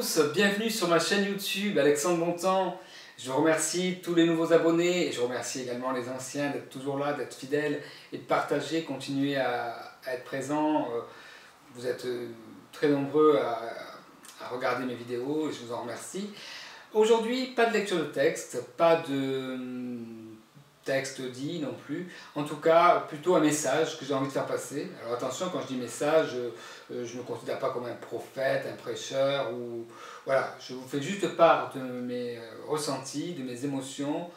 tous, bienvenue sur ma chaîne YouTube Alexandre Bontemps. Je remercie tous les nouveaux abonnés et je remercie également les anciens d'être toujours là, d'être fidèles et de partager, continuer à être présents. Vous êtes très nombreux à regarder mes vidéos et je vous en remercie. Aujourd'hui, pas de lecture de texte, pas de texte dit non plus, en tout cas plutôt un message que j'ai envie de faire passer. Alors attention, quand je dis message, je ne me considère pas comme un prophète, un prêcheur, ou voilà, je vous fais juste part de mes ressentis, de mes émotions,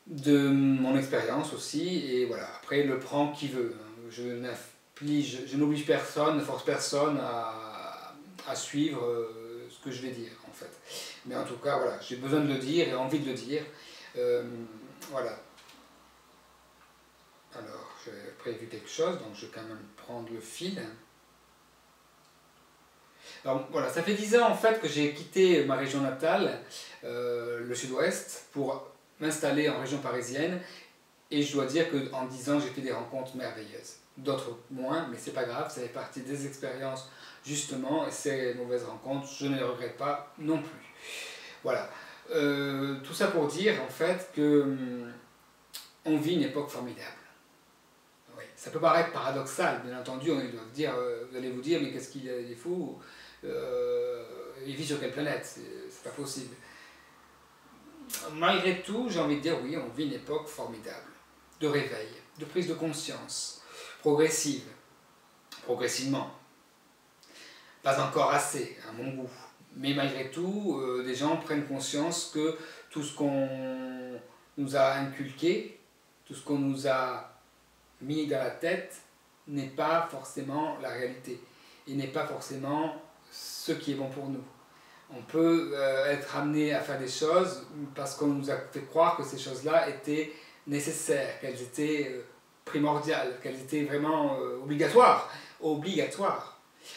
de mon expérience aussi, et voilà, après le prend qui veut. Je n'oblige personne, ne force personne à suivre ce que je vais dire en fait. Mais en tout cas, voilà, j'ai besoin de le dire et envie de le dire. Voilà. Alors, j'ai prévu quelque chose, donc je vais quand même prendre le fil. Alors voilà, ça fait 10 ans en fait que j'ai quitté ma région natale, le sud-ouest, pour m'installer en région parisienne. Et je dois dire qu'en 10 ans, j'ai fait des rencontres merveilleuses. D'autres moins, mais c'est pas grave, ça fait partie des expériences justement, et ces mauvaises rencontres, je ne les regrette pas non plus. Voilà. Tout ça pour dire en fait que on vit une époque formidable. Oui. Ça peut paraître paradoxal, bien entendu, vous allez vous dire mais qu'est-ce qu'il est fou, il vit sur quelle planète, c'est pas possible. Malgré tout, j'ai envie de dire oui, on vit une époque formidable, de réveil, de prise de conscience, progressivement. Pas encore assez, à mon goût. Mais malgré tout, des gens prennent conscience que tout ce qu'on nous a inculqué, tout ce qu'on nous a mis dans la tête, n'est pas forcément la réalité. Et n'est pas forcément ce qui est bon pour nous. On peut être amené à faire des choses parce qu'on nous a fait croire que ces choses-là étaient nécessaires, qu'elles étaient primordiales, qu'elles étaient vraiment obligatoires.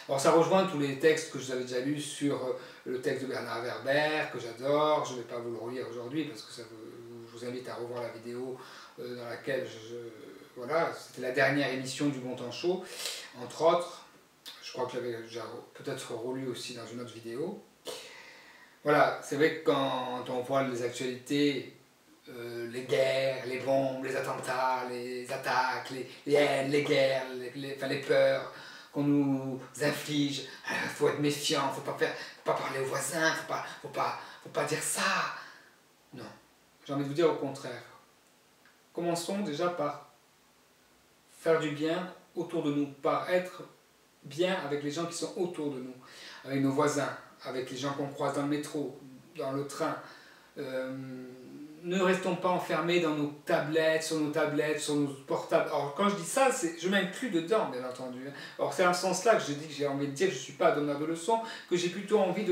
Alors ça rejoint tous les textes que je vous avais déjà lus sur le texte de Bernard Werber, que j'adore. Je ne vais pas vous le relire aujourd'hui parce que je vous invite à revoir la vidéo dans laquelle voilà, c'était la dernière émission du Bon Temps Chaud, entre autres. Je crois que je l'avais déjà peut-être relu aussi dans une autre vidéo. Voilà, c'est vrai que quand on voit les actualités, les guerres, les bombes, les attentats, les attaques, les haines, les guerres, les peurs qu'on nous inflige, il faut être méfiant, faut pas parler aux voisins, faut pas dire ça. Non, j'ai envie de vous dire au contraire. Commençons déjà par faire du bien autour de nous, par être bien avec les gens qui sont autour de nous, avec nos voisins, avec les gens qu'on croise dans le métro, dans le train. Ne restons pas enfermés dans nos tablettes, sur nos portables. Alors quand je dis ça, je m'inclus dedans, bien entendu. Alors c'est en ce sens-là que je dis que j'ai envie de dire que je ne suis pas donneur de leçons, que j'ai plutôt envie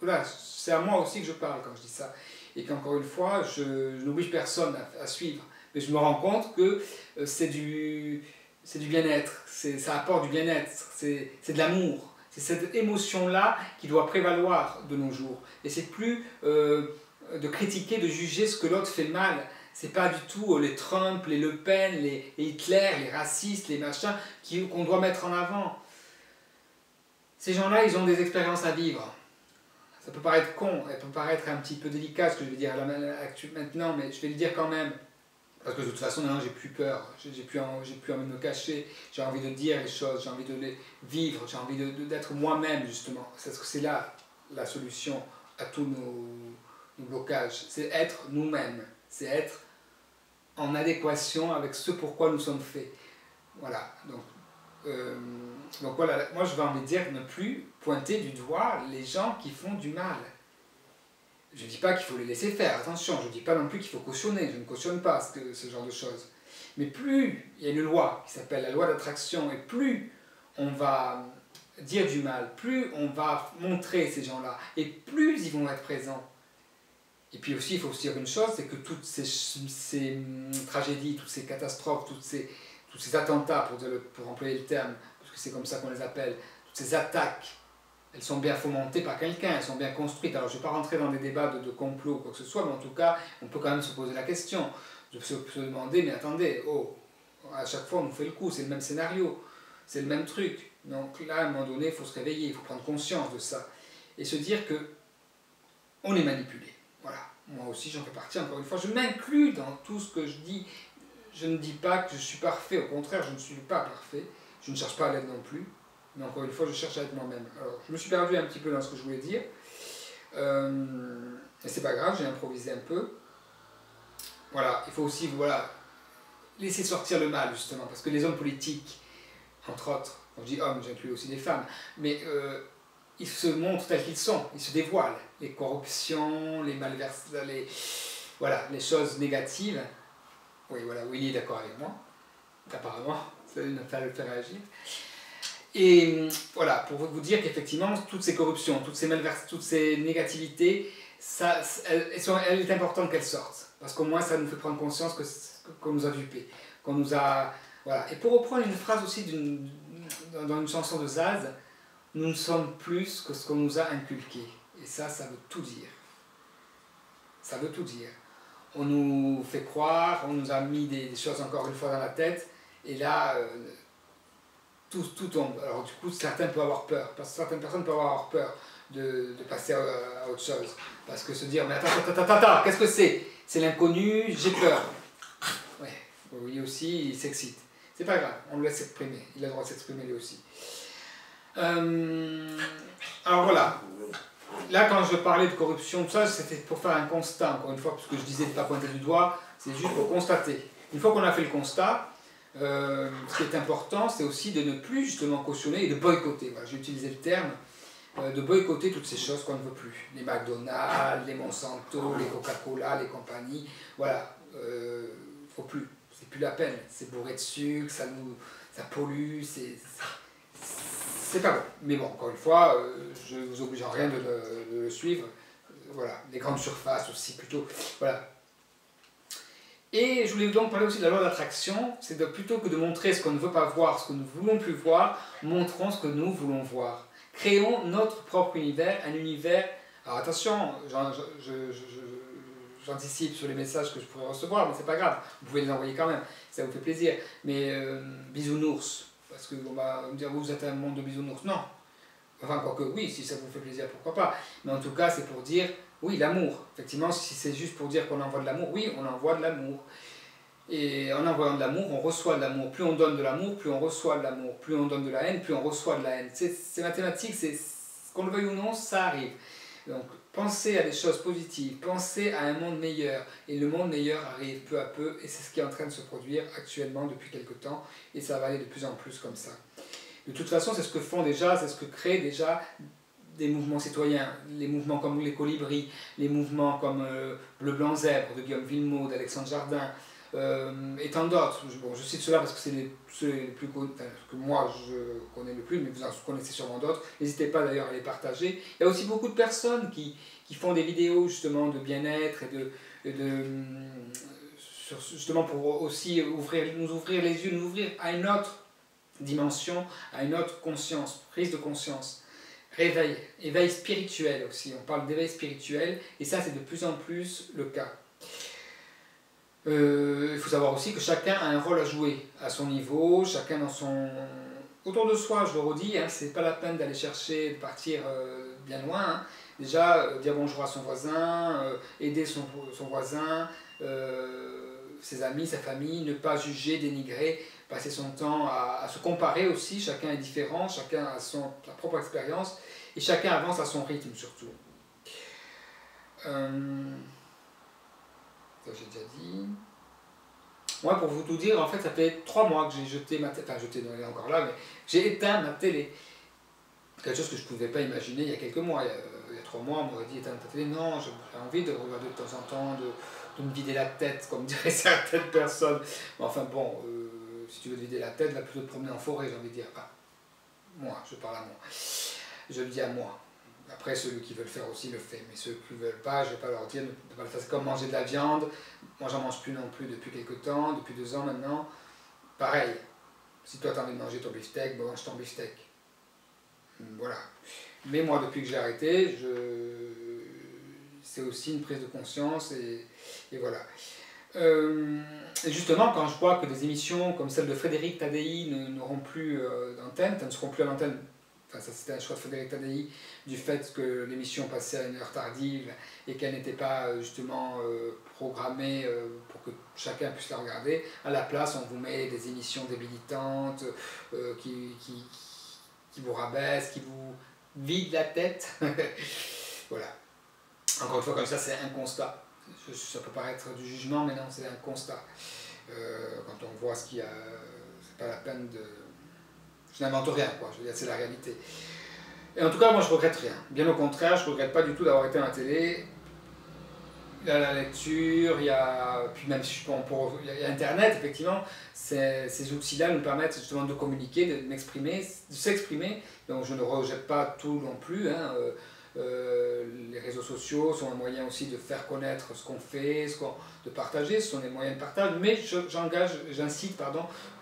voilà, c'est à moi aussi que je parle quand je dis ça. Et qu'encore une fois, je n'oblige personne à suivre. Mais je me rends compte que c'est du bien-être, ça apporte du bien-être, c'est de l'amour. C'est cette émotion-là qui doit prévaloir de nos jours. Et c'est plus de critiquer, de juger ce que l'autre fait mal. C'est pas du tout les Trump, les Le Pen, les Hitler, les racistes, les machins qu'on doit mettre en avant. Ces gens-là, ils ont des expériences à vivre. Ça peut paraître con, ça peut paraître un petit peu délicat ce que je vais dire maintenant, mais je vais le dire quand même. Parce que de toute façon, maintenant, j'ai plus peur, j'ai plus envie de me cacher, j'ai envie de dire les choses, j'ai envie de les vivre, j'ai envie d'être moi-même, justement. C'est là la solution à tous nos blocages. C'est être nous-mêmes, c'est être en adéquation avec ce pourquoi nous sommes faits. Voilà, donc voilà, moi je vais envie de dire ne plus pointer du doigt les gens qui font du mal. Je ne dis pas qu'il faut les laisser faire, attention, je ne dis pas non plus qu'il faut cautionner, je ne cautionne pas ce genre de choses. Mais plus il y a une loi qui s'appelle la loi d'attraction, et plus on va dire du mal, plus on va montrer ces gens-là, et plus ils vont être présents. Et puis aussi, il faut se dire une chose, c'est que toutes ces tragédies, toutes ces catastrophes, tous ces attentats, pour employer le terme, parce que c'est comme ça qu'on les appelle, toutes ces attaques, elles sont bien fomentées par quelqu'un, elles sont bien construites. Alors je ne vais pas rentrer dans des débats de complot ou quoi que ce soit, mais en tout cas, on peut quand même se poser la question, de se demander, mais attendez, à chaque fois on nous fait le coup, c'est le même scénario. c'est le même truc. Donc là, à un moment donné, il faut se réveiller, il faut prendre conscience de ça. Et se dire que on est manipulé. Voilà. Moi aussi, j'en fais partie, encore une fois. Je m'inclus dans tout ce que je dis. Je ne dis pas que je suis parfait, au contraire, je ne suis pas parfait. Je ne cherche pas à l'être non plus. Mais encore une fois, je cherche à être moi-même. Alors, je me suis perdu un petit peu dans ce que je voulais dire. Et c'est pas grave, j'ai improvisé un peu. Voilà, il faut aussi laisser sortir le mal, justement, parce que les hommes politiques, entre autres, quand je dis hommes, j'inclus aussi les femmes, mais ils se montrent tels qu'ils sont, ils se dévoilent. Les corruptions, les les choses négatives. Oui, voilà, Willy est d'accord avec moi, apparemment, ça ne va le faire réagir. Et voilà, pour vous dire qu'effectivement, toutes ces corruptions, toutes ces négativités, elle est importante qu'elles sortent. Parce qu'au moins, ça nous fait prendre conscience qu'on nous a dupés, qu'on nous a... Voilà. Et pour reprendre une phrase aussi dans une chanson de Zaz, nous ne sommes plus que ce qu'on nous a inculqué. Et ça veut tout dire. Ça veut tout dire. On nous fait croire, on nous a mis des choses encore une fois dans la tête, et là, tout tombe. Alors du coup, certains peuvent avoir peur, parce que certaines personnes peuvent avoir peur de passer à autre chose. Parce que se dire, mais attends, qu'est-ce que c'est? C'est l'inconnu, j'ai peur. Ouais, lui aussi, il s'excite. C'est pas grave, on le laisse s'exprimer. Il a le droit de s'exprimer lui aussi. Alors voilà. Là, quand je parlais de corruption, tout ça, c'était pour faire un constat, encore une fois, parce que je disais de ne pas pointer du doigt, c'est juste pour constater. Une fois qu'on a fait le constat, ce qui est important, c'est aussi de ne plus justement cautionner et de boycotter. Voilà, j'ai utilisé le terme de boycotter toutes ces choses qu'on ne veut plus. Les McDonald's, les Monsanto, les Coca-Cola, les compagnies. Voilà, faut plus. C'est plus la peine. C'est bourré de sucre, ça pollue, c'est pas bon. Mais bon, encore une fois, je ne vous oblige en rien de le suivre. Voilà, les grandes surfaces aussi, plutôt. Voilà. Et je voulais donc parler aussi de la loi d'attraction, c'est plutôt que de montrer ce qu'on ne veut pas voir, ce que nous ne voulons plus voir, montrons ce que nous voulons voir. Créons notre propre univers, un univers... Alors attention, j'anticipe sur les messages que je pourrais recevoir, mais c'est pas grave, vous pouvez les envoyer quand même, ça vous fait plaisir. Mais bisounours, parce qu'on va me dire, vous êtes un monde de bisounours. Non. Enfin, quoique oui, si ça vous fait plaisir, pourquoi pas. Mais en tout cas, c'est pour dire... Oui, l'amour. Effectivement, si c'est juste pour dire qu'on envoie de l'amour, oui, on envoie de l'amour. Et en envoyant de l'amour, on reçoit de l'amour. Plus on donne de l'amour, plus on reçoit de l'amour. Plus on donne de la haine, plus on reçoit de la haine. C'est mathématique, qu'on le veuille ou non, ça arrive. Donc, pensez à des choses positives, pensez à un monde meilleur. Et le monde meilleur arrive peu à peu, et c'est ce qui est en train de se produire actuellement depuis quelque temps, et ça va aller de plus en plus comme ça. De toute façon, c'est ce que font déjà, c'est ce que créent déjà des mouvements citoyens, les mouvements comme les Colibris, les mouvements comme Bleu Blanc Zèbre de Guillaume Villemot, d'Alexandre Jardin, et tant d'autres. Bon, je cite cela parce que c'est ceux les plus connus, que moi je connais le plus, mais vous en connaissez sûrement d'autres. N'hésitez pas d'ailleurs à les partager. Il y a aussi beaucoup de personnes qui font des vidéos justement de bien-être justement pour aussi nous ouvrir les yeux, nous ouvrir à une autre dimension, à une autre conscience, prise de conscience. Réveil, éveil spirituel aussi, on parle d'éveil spirituel, et ça c'est de plus en plus le cas. Il faut savoir aussi que chacun a un rôle à jouer à son niveau, chacun dans son... Autour de soi, je le redis, hein, c'est pas la peine d'aller chercher, de partir bien loin. Hein. Déjà, dire bonjour à son voisin, aider son voisin, ses amis, sa famille, ne pas juger, dénigrer, passer son temps à se comparer aussi, chacun est différent, chacun a sa propre expérience, et chacun avance à son rythme surtout. Ça j'ai déjà dit. Moi, pour vous tout dire, en fait, ça fait 3 mois que j'ai jeté ma télé, enfin jeté, non, elle est encore là, mais j'ai éteint ma télé. Quelque chose que je ne pouvais pas imaginer il y a quelques mois. Il y a 3 mois, on m'aurait dit éteindre ta télé. Non, j'ai envie de regarder de temps en temps, de me vider la tête, comme diraient certaines personnes. Mais enfin bon, si tu veux te vider la tête, va plutôt te promener en forêt, j'ai envie de dire. Enfin, moi, je parle à moi. Je le dis à moi. Après, ceux qui veulent le faire aussi le font, mais ceux qui ne veulent pas, je ne vais pas leur dire de ne pas le faire. C'est comme manger de la viande. Moi, j'en mange plus non plus depuis quelques temps, depuis 2 ans maintenant. Pareil, si toi tu as envie de manger ton beefsteak, bon, mange ton beefsteak. Voilà. Mais moi, depuis que j'ai arrêté, c'est aussi une prise de conscience et voilà. Et justement, quand je vois que des émissions comme celle de Frédéric Tadei n'auront plus d'antenne, ne seront plus à l'antenne, enfin ça c'était un choix de Frédéric Tadei, du fait que l'émission passait à une heure tardive et qu'elle n'était pas justement programmée pour que chacun puisse la regarder, à la place on vous met des émissions débilitantes qui vous rabaissent, qui vous vident la tête. Voilà. Encore une fois, comme ça, c'est un constat. Ça peut paraître du jugement, mais non, c'est un constat. Quand on voit ce qu'il y a, c'est pas la peine de... Je n'invente rien, quoi. Je veux dire, c'est la réalité. Et en tout cas, moi, je regrette rien. Bien au contraire, je regrette pas du tout d'avoir été à la télé. Il y a la lecture, il y a... Puis même si il y a Internet, effectivement. Ces outils-là nous permettent justement de communiquer, de m'exprimer, de s'exprimer. Donc je ne rejette pas tout non plus, hein. Les réseaux sociaux sont un moyen aussi de faire connaître ce qu'on fait, de partager, ce sont des moyens de partage, mais j'incite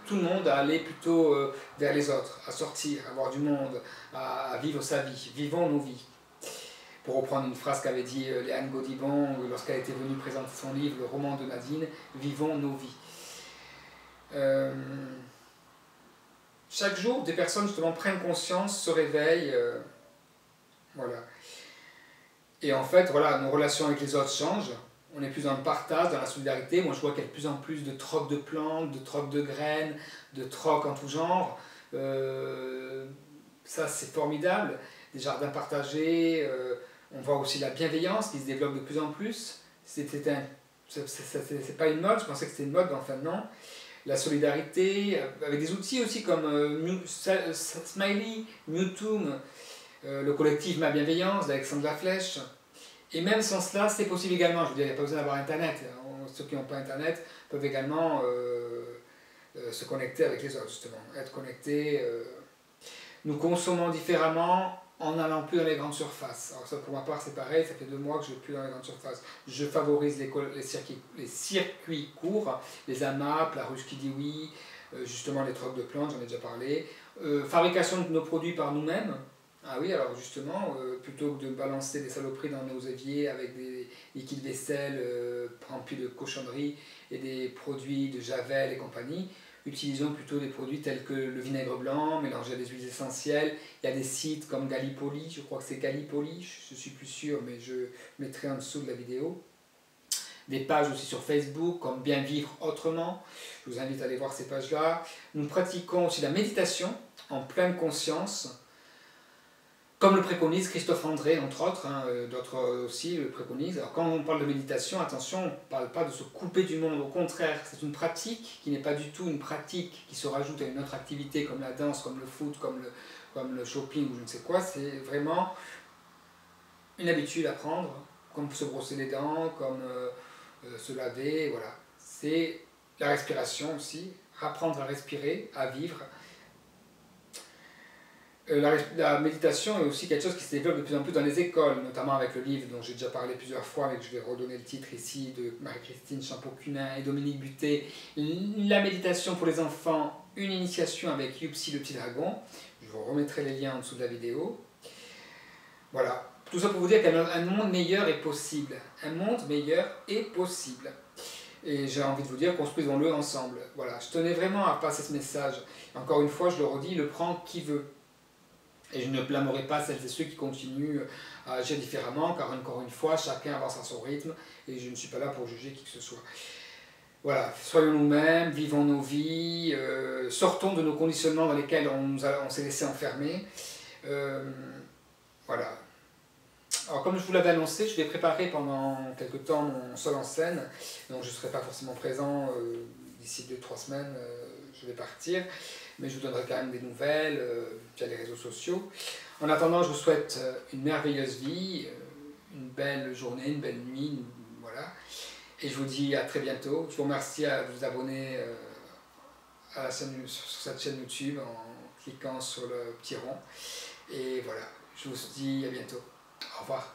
tout le monde à aller plutôt vers les autres, à sortir, à voir du monde, à vivre sa vie, vivons nos vies. Pour reprendre une phrase qu'avait dit Léane Gaudiband lorsqu'elle était venue présenter son livre, le roman de Nadine, vivons nos vies. Chaque jour, des personnes justement prennent conscience, se réveillent, voilà. Et en fait, voilà, nos relations avec les autres changent. On est plus dans le partage, dans la solidarité. Moi, je vois qu'il y a de plus en plus de trocs de plantes, de trocs de graines, de trocs en tout genre. Ça, c'est formidable. Des jardins partagés. On voit aussi la bienveillance qui se développe de plus en plus. C'est pas une mode, je pensais que c'était une mode, mais enfin non. La solidarité, avec des outils aussi comme Smiley, Mewtwo, le collectif Ma Bienveillance d'Alexandre Laflèche. Et même sans cela, c'est possible également. Je veux dire, il n'y a pas besoin d'avoir Internet. Ceux qui n'ont pas Internet peuvent également se connecter avec les autres, justement. Être connectés. Nous consommons différemment en n'allant plus dans les grandes surfaces. Alors ça, pour ma part, c'est pareil. Ça fait 2 mois que je ne vais plus dans les grandes surfaces. Je favorise les circuits courts, les AMAP, la ruche qui dit oui, justement les trocs de plantes, j'en ai déjà parlé. Fabrication de nos produits par nous-mêmes. Ah oui, alors justement, plutôt que de balancer des saloperies dans nos éviers avec des liquides vaisselle remplis de cochonneries et des produits de Javel et compagnie, utilisons plutôt des produits tels que le vinaigre blanc mélangé à des huiles essentielles. Il y a des sites comme Gallipoli, je crois que c'est Gallipoli, je ne suis plus sûr, mais je mettrai en dessous de la vidéo. Des pages aussi sur Facebook comme Bien Vivre Autrement, je vous invite à aller voir ces pages-là. Nous pratiquons aussi la méditation en pleine conscience, comme le préconise Christophe André, entre autres, hein, d'autres aussi le préconisent. Alors quand on parle de méditation, attention, on ne parle pas de se couper du monde, au contraire, c'est une pratique qui n'est pas du tout une pratique qui se rajoute à une autre activité comme la danse, comme le foot, comme le shopping ou je ne sais quoi, c'est vraiment une habitude à prendre, comme se brosser les dents, comme se laver, voilà. C'est la respiration aussi, apprendre à respirer, à vivre. La méditation est aussi quelque chose qui se développe de plus en plus dans les écoles, notamment avec le livre dont j'ai déjà parlé plusieurs fois, mais que je vais redonner le titre ici, de Marie-Christine Champeau-Cunin et Dominique Butet, La méditation pour les enfants, une initiation avec Yupsi le petit dragon. Je vous remettrai les liens en dessous de la vidéo. Voilà, tout ça pour vous dire qu'un monde meilleur est possible. Un monde meilleur est possible. Et j'ai envie de vous dire, construisons-le ensemble. Voilà, je tenais vraiment à passer ce message. Encore une fois, je le redis, le prend qui veut. Et je ne blâmerai pas celles et ceux qui continuent à agir différemment, car encore une fois, chacun avance à son rythme, et je ne suis pas là pour juger qui que ce soit. Voilà, soyons nous-mêmes, vivons nos vies, sortons de nos conditionnements dans lesquels on s'est laissé enfermer. Voilà. Alors comme je vous l'avais annoncé, je vais préparer pendant quelques temps mon seul en scène, donc je ne serai pas forcément présent d'ici 2-3 semaines, je vais partir. Mais je vous donnerai quand même des nouvelles via les réseaux sociaux. En attendant, je vous souhaite une merveilleuse vie, une belle journée, une belle nuit, voilà. Et je vous dis à très bientôt. Je vous remercie de vous abonner à la chaîne, sur cette chaîne YouTube en cliquant sur le petit rond. Et voilà, je vous dis à bientôt. Au revoir.